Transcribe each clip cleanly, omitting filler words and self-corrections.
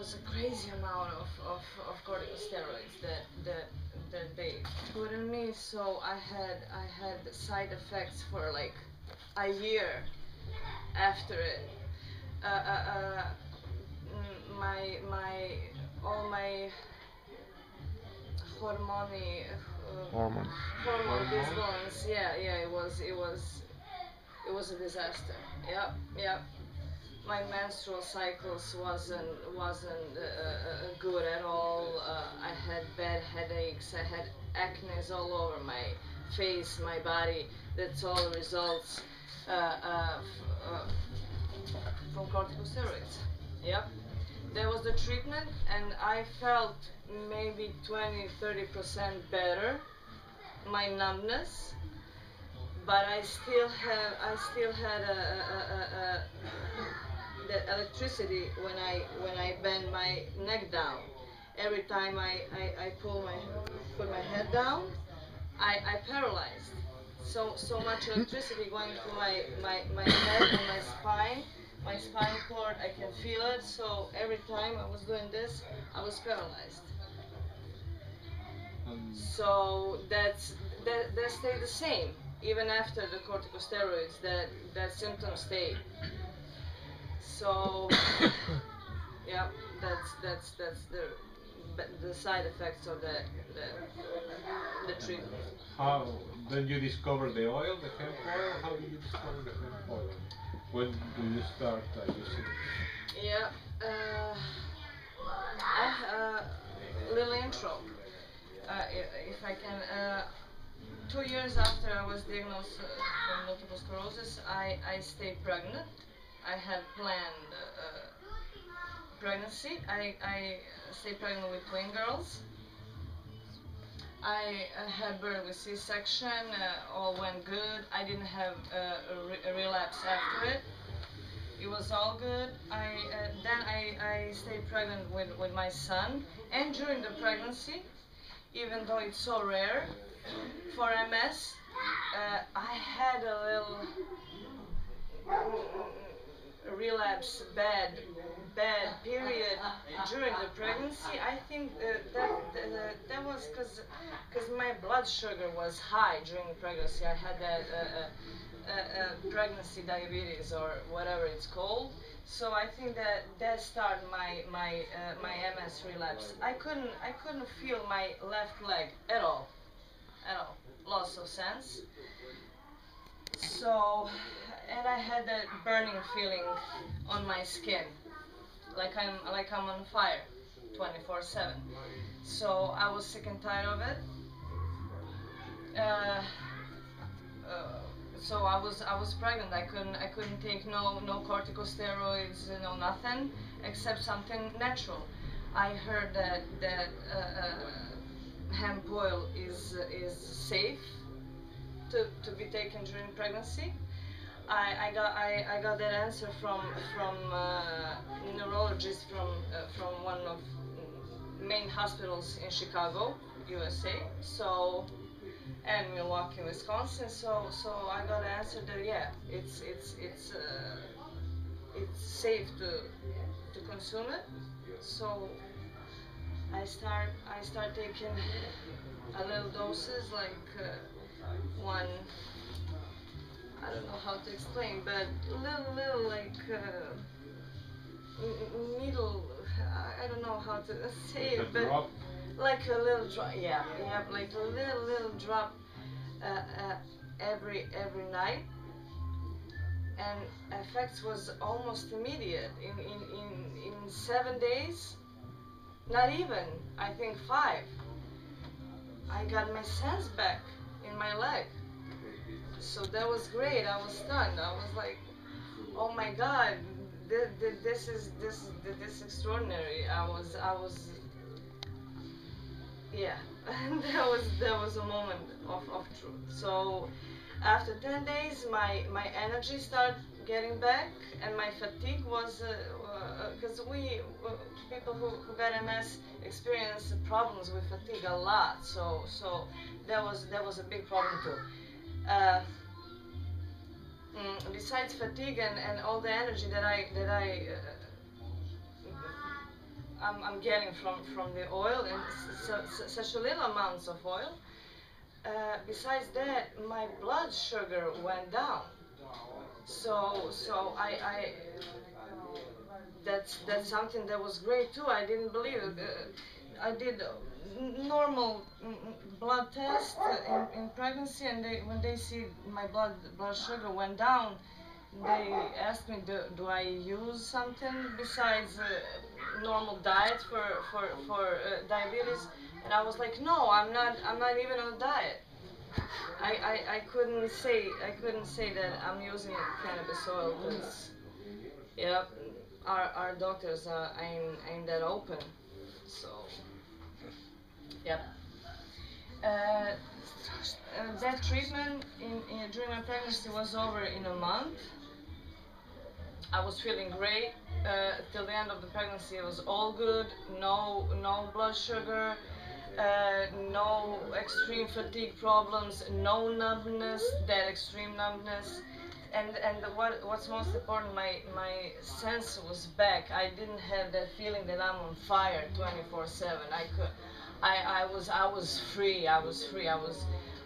was a crazy amount of corticosteroids that they put in me. So I had side effects for like a year after it. All my hormone disbalance. Yeah, it was a disaster. Yep. My menstrual cycles wasn't good at all. I had bad headaches. I had acne all over my face, my body. That's all results from corticosteroids. Yep. That was the treatment, and I felt maybe 20–30% better. My numbness, but I still had the electricity when I bend my neck down. Every time I put my head down, I paralyzed. So much electricity going through my head and my spine. My spinal cord, I can feel it. So every time I was doing this, I was paralyzed. So that stayed the same even after the corticosteroids. That symptom stayed. So yeah, that's the side effects of the treatment. How then you discover the oil, the hemp oil? How did you discover the hemp oil? When do you start using it? Yeah, little intro. If I can, 2 years after I was diagnosed for multiple sclerosis, I stayed pregnant. I had planned pregnancy. I stayed pregnant with twin girls. I had birth with C-section, all went good. I didn't have a relapse after it. It was all good. Then I stayed pregnant with my son, and during the pregnancy, even though it's so rare for MS, I had a little relapse, bad period during the pregnancy. I think that was because my blood sugar was high during the pregnancy. I had that pregnancy diabetes or whatever it's called. So I think that started my MS relapse. I couldn't feel my left leg at all, loss of sense. So, and I had that burning feeling on my skin, like I'm on fire, 24/7. So I was sick and tired of it. So I was pregnant. I couldn't take no corticosteroids, no nothing except something natural. I heard that hemp oil is safe to be taken during pregnancy. I got that answer from neurologist from one of main hospitals in Chicago, USA. So, and Milwaukee, Wisconsin. So I got an answer that yeah, it's safe to consume it. So I start taking a little doses, like one. I don't know how to explain, but little like needle. I don't know how to say it, but drop. Like a little drop. Yeah, like a little drop every night, and effects was almost immediate. In 7 days, not even. I think 5. I got my sense back in my leg. So that was great. I was stunned. I was like, oh my God, this is extraordinary. I was yeah. that was a moment of truth. So after 10 days, my energy started getting back, and my fatigue was because people who got MS experience problems with fatigue a lot. So that was a big problem too. Besides fatigue and all the energy that I'm getting from the oil, and such a little amounts of oil. Besides that, my blood sugar went down. So that's something that was great too. I didn't believe it. I did normal blood test in pregnancy, and when they see my blood sugar went down, they asked me, do I use something besides normal diet for diabetes? And I was like, no, I'm not even on a diet. I couldn't say that I'm using cannabis oil because, yeah, our doctors ain't that open. So, yep. That treatment during my pregnancy was over in a month. I was feeling great till the end of the pregnancy. It was all good. No blood sugar. No extreme fatigue problems, no numbness, that extreme numbness, and what's most important, my sense was back. I didn't have that feeling that I'm on fire 24/7. I was free.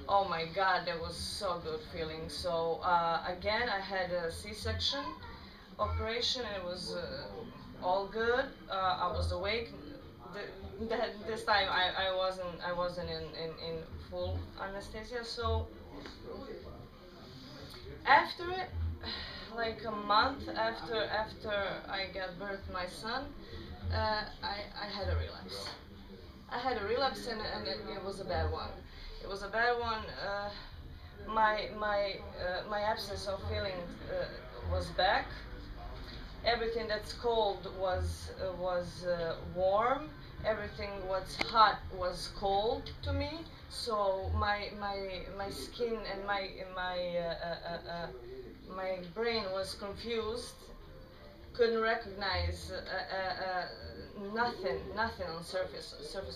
Oh my God, that was so good feeling. So again, I had a C-section operation, and it was all good. I was awake. This time I wasn't in full anesthesia. So after it, like a month after I gave birth to my son, I had a relapse. I had a relapse, and it was a bad one. It was a bad one. My absence of feeling was back. Everything that's cold was warm. Everything what's hot was cold to me. So my skin and my brain was confused. Couldn't recognize nothing on surface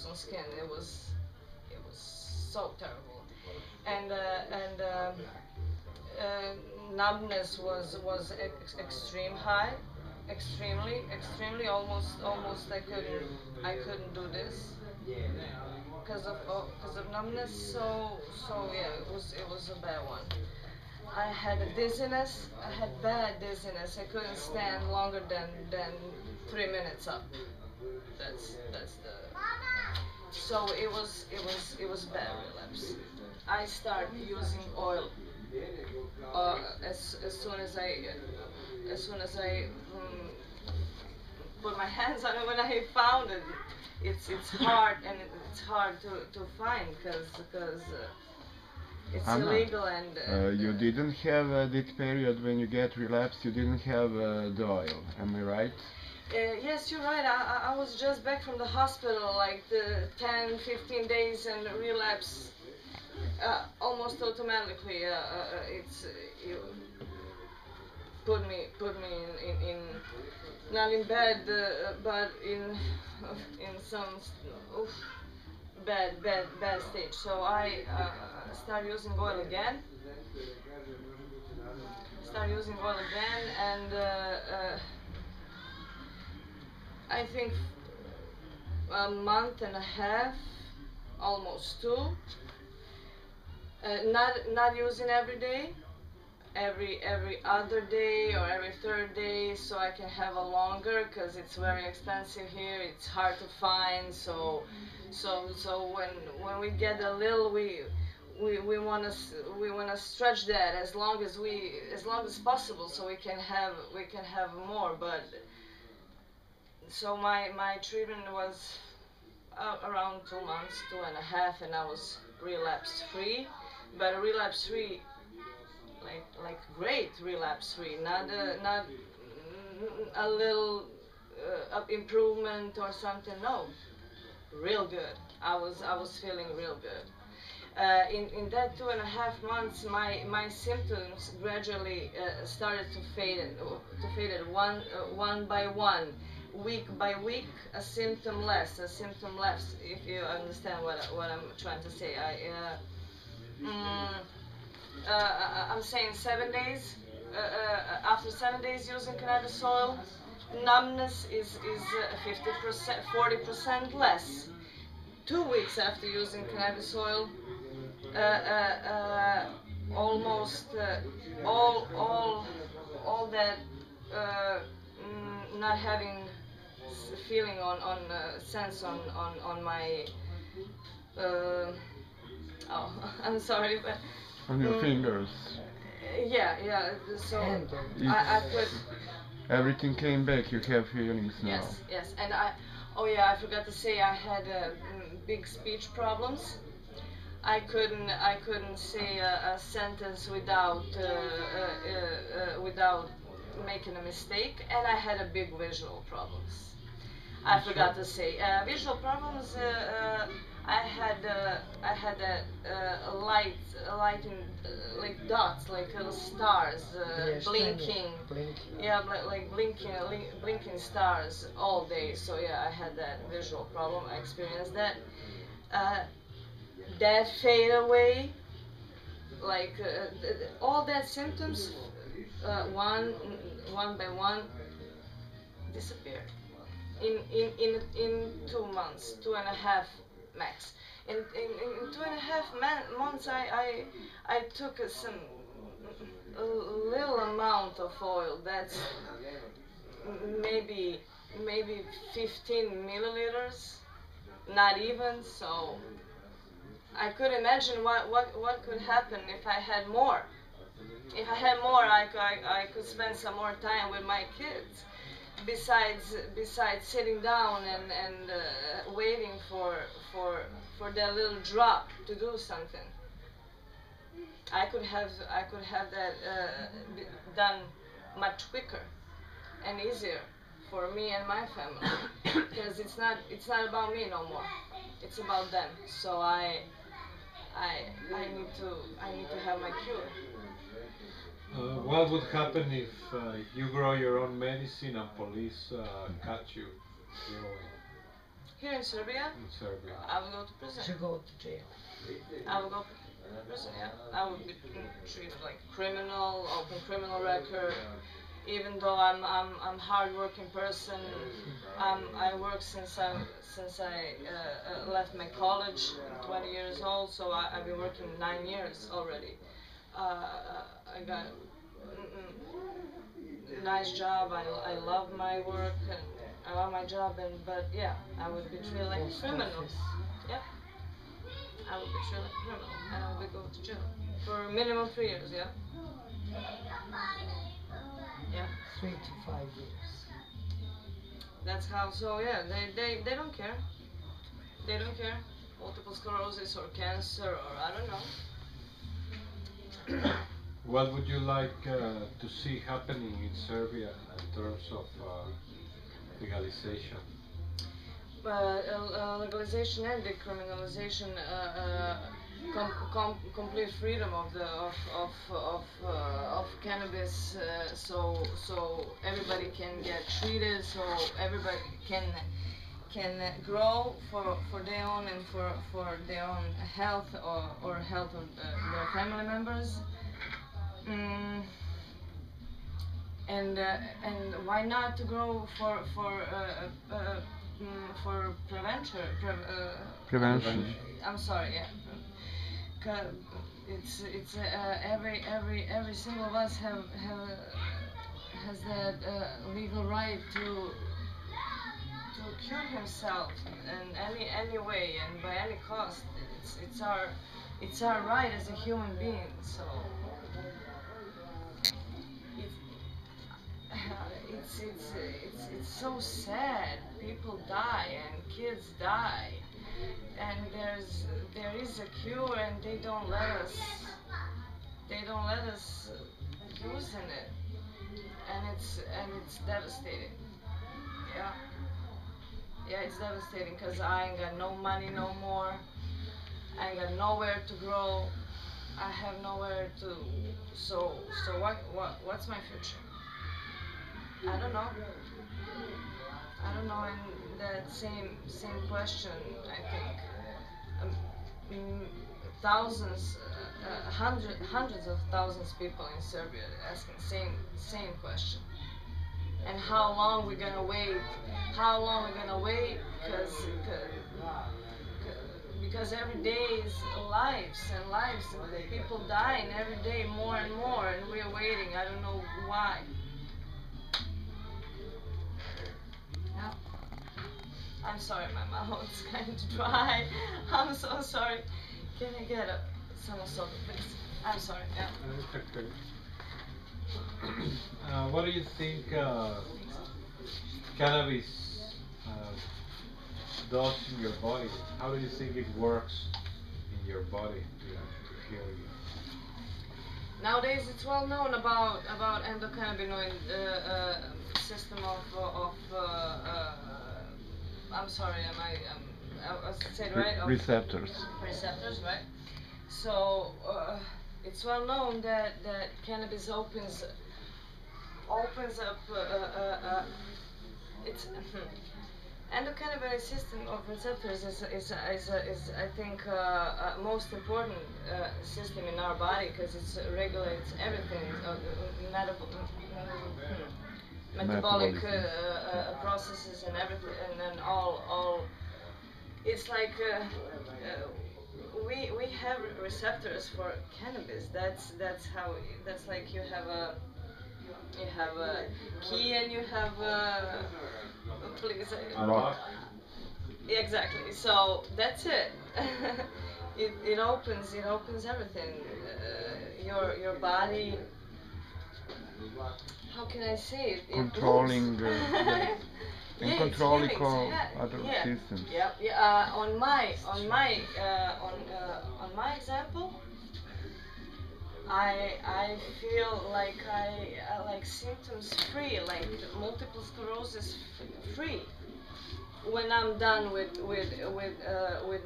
on skin. It was so terrible, and numbness was extreme high. Extremely, almost I couldn't do this because of numbness. So yeah, it was a bad one. I had a dizziness. I had bad dizziness. I couldn't stand longer than 3 minutes up. That's the. So it was bad relapse. I started using oil as soon as I put my hands on it. When I found it, it's hard, and it's hard to find because it's Anna, illegal, and you didn't have that period when you get relapsed. You didn't have the oil. Am I right? Yes, you're right. I was just back from the hospital, like the 10-15 days, and relapse almost automatically. You put me in not in bed, but in some bad stage. So I started using oil again. And I think a month and a half, almost 2. Not using every day, every other day or every 3rd day, so I can have a longer, because it's very expensive here. It's hard to find. So when we get a little, we wanna stretch that as long as possible, so we can have more. But so my treatment was around 2 months, 2.5, and I was relapse free. But relapse free, like great relapse free, not a little improvement or something. No, real good. I was feeling real good. In that 2.5 months, my symptoms gradually started to fade one by one. Week by week, a symptom less, if you understand what I'm trying to say. I'm saying 7 days, after 7 days using cannabis oil, numbness is 50%, 40% less. 2 weeks after using cannabis oil, almost all that not having feeling on sense on my oh, I'm sorry, but On your fingers. yeah, so I could. Everything came back, you have feelings now. Yes, and I forgot to say I had big speech problems. I couldn't say a sentence without making a mistake, and I had a big visual problems. I forgot to say visual problems. I had a light in like dots, like little stars, blinking. Yeah, like blinking stars all day. So yeah, I had that visual problem. I experienced that. That fade away, like all that symptoms, one by one, disappeared in 2 months, 2.5 max. In 2.5 months, I took a little amount of oil. That's maybe 15 milliliters, not even. So I could imagine what could happen if I had more. If I had more, I could spend some more time with my kids. Besides sitting down and waiting for that little drop to do something. I could have that done much quicker and easier for me and my family, because it's not about me no more. It's about them. So I need to have my cure. What would happen if you grow your own medicine and police catch you growing? Here in Serbia? In Serbia. I would go to prison. To go to jail. I would go to prison, yeah. I would be treated like criminal, open criminal record. Even though I'm hard-working person, I work since I left my college, 20 years old. So I've been working 9 years already. I got a nice job. I love my work and I love my job. But yeah, I would be treated like a criminal. Yeah, I would be treated like a criminal, and I would go to jail for minimum 3 years. Yeah. Yeah. 3 to 5 years. That's how. So yeah, they don't care. They don't care. Multiple sclerosis or cancer or I don't know. What would you like to see happening in Serbia in terms of legalization? Legalization and decriminalization, complete freedom of cannabis, so everybody can get treated, so everybody can grow for their own and for their own health or health of their family members. And why not to grow for prevention? Prevention. I'm sorry, yeah. 'Cause it's every single of us has that legal right to cure himself in any way and by any cost. It's our right as a human being. So it's so sad. People die and kids die, and there is a cure, and they don't let us use in it, and it's devastating. Yeah. Yeah, it's devastating because I ain't got no money no more. I ain't got nowhere to grow. I have nowhere to. So what's my future? I don't know. And that same question, I think, thousands, hundreds of thousands of people in Serbia asking same question. and how long we're gonna wait, because every day is lives and lives, and people dying every day more and more, and we're waiting. I don't know why. Yeah. I'm sorry, my mouth is kind of dry. I'm so sorry. Can I get some soda, please? I'm sorry. Yeah. Okay. What do you think cannabis does in your body? How do you think it works in your body to heal you? Nowadays, it's well known about endocannabinoid system of I'm sorry, I said right? Receptors. Receptors, right? So it's well known that cannabis opens up it's endocannabinoid system of receptors is I think most important system in our body, because it regulates everything, metabolic processes and everything, and then all. It's like we have receptors for cannabis. That's how. That's like you have a key and you have a please. Exactly. So that's it. it opens everything. Your body. How can I say it? Controlling Yeah, controlling yeah, other yeah. systems. Yeah. On my example, I feel like I like symptoms free, like multiple sclerosis free. When I'm done with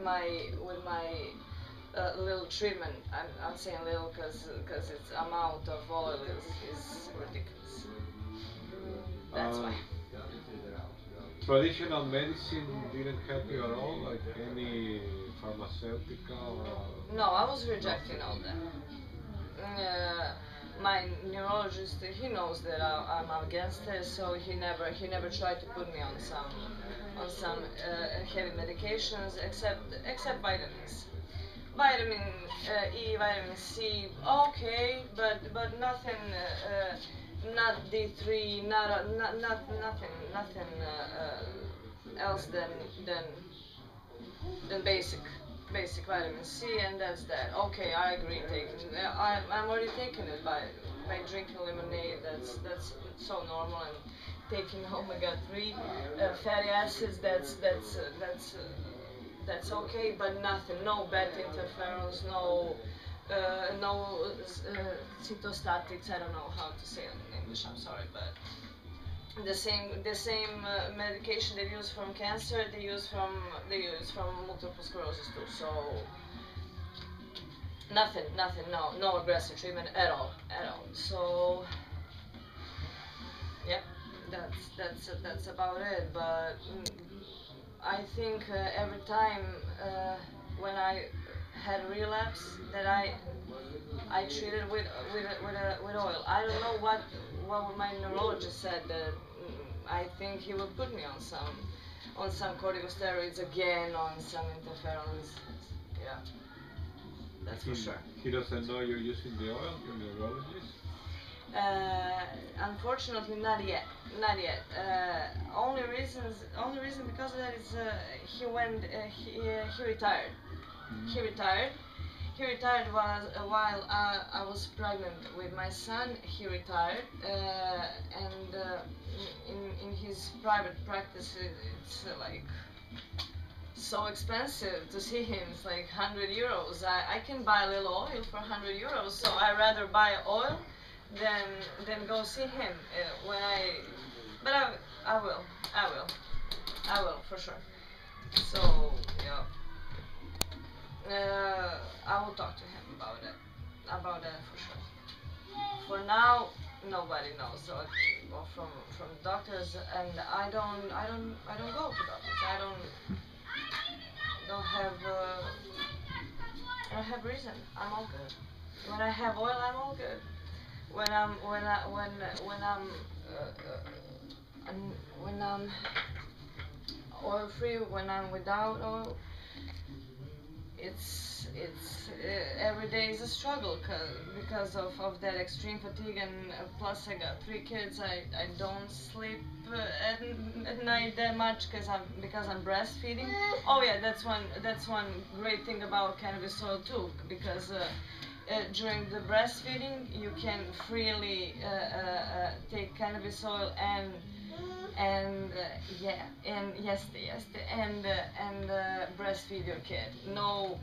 my little treatment. I'm saying little because its amount of oil is ridiculous. That's why. Traditional medicine didn't help you at all, like any pharmaceutical? No, I was rejecting all that. My neurologist, he knows that I'm against it, so he never tried to put me on some heavy medications except vitamins. Vitamin E, vitamin C, okay, but nothing, not D3, nothing else than basic vitamin C, and that's that. Okay, I agree taking. I'm already taking it by drinking lemonade. That's so normal, and taking omega-3 fatty acids. That's okay, but nothing. No beta interferons. No cytostatics. I don't know how to say it in English. I'm sorry, but the same medication they use from cancer, they use from multiple sclerosis too. So nothing, no aggressive treatment at all. So yeah, that's about it. But I think every time when I had relapse, that I treated with oil. I don't know what my neurologist said. That I think he would put me on some corticosteroids again, on some interferons. Yeah, that's for sure. He doesn't know you're using the oil, your neurologist? Unfortunately, not yet. Only reason because of that is he retired. He retired while I was pregnant with my son. He retired, and in his private practice, it's like so expensive to see him. It's like €100. I can buy a little oil for €100, so I rather buy oil than go see him But I will for sure. So yeah. I will talk to him about that for sure. For now, nobody knows from doctors, and I don't go to doctors. I don't have reason. I'm all good. When I have oil, I'm all good. When I'm and when I'm oil free, when I'm without oil, it's every day is a struggle because of that extreme fatigue, and plus I got 3 kids. I don't sleep at night that much because I'm breastfeeding. Oh yeah, that's one great thing about cannabis oil too, because during the breastfeeding you can freely take cannabis oil and breastfeed your kid. No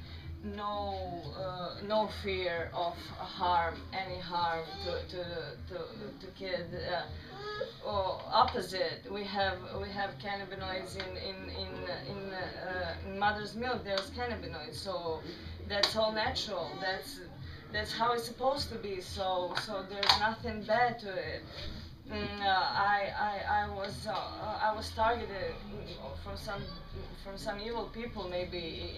fear of any harm to kid. Or opposite, we have cannabinoids in mother's milk. There's cannabinoids, so that's all natural. That's how it's supposed to be. So there's nothing bad to it. I was targeted from some evil people, maybe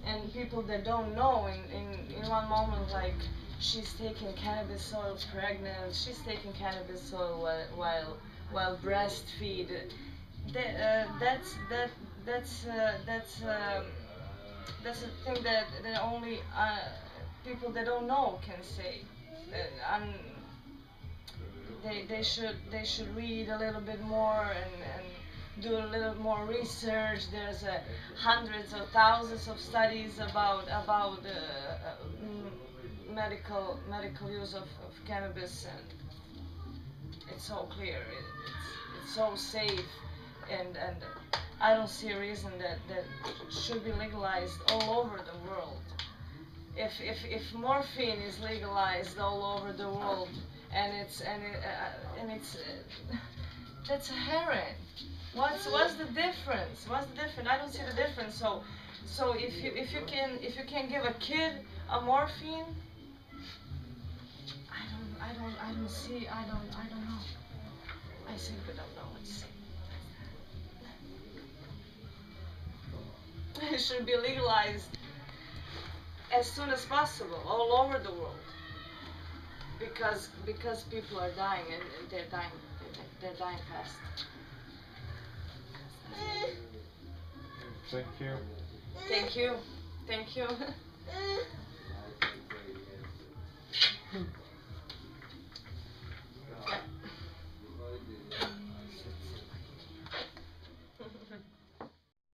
and people that don't know. In one moment, like, she's taking cannabis oil pregnant, she's taking cannabis oil while breastfeed. That's a thing that only people that don't know can say. They should read a little bit more and do a little more research. There's hundreds of thousands of studies about medical use of cannabis, and it's so clear. It's so safe, and I don't see a reason that should be legalized all over the world. If morphine is legalized all over the world, and it's that's a heroin. What's the difference? What's the difference? I don't see the difference. So if you can give a kid a morphine, I don't see. I don't know. I simply don't know what to say. It should be legalized as soon as possible all over the world, because people are dying, and they're dying fast. Thank you. Thank you. Thank you.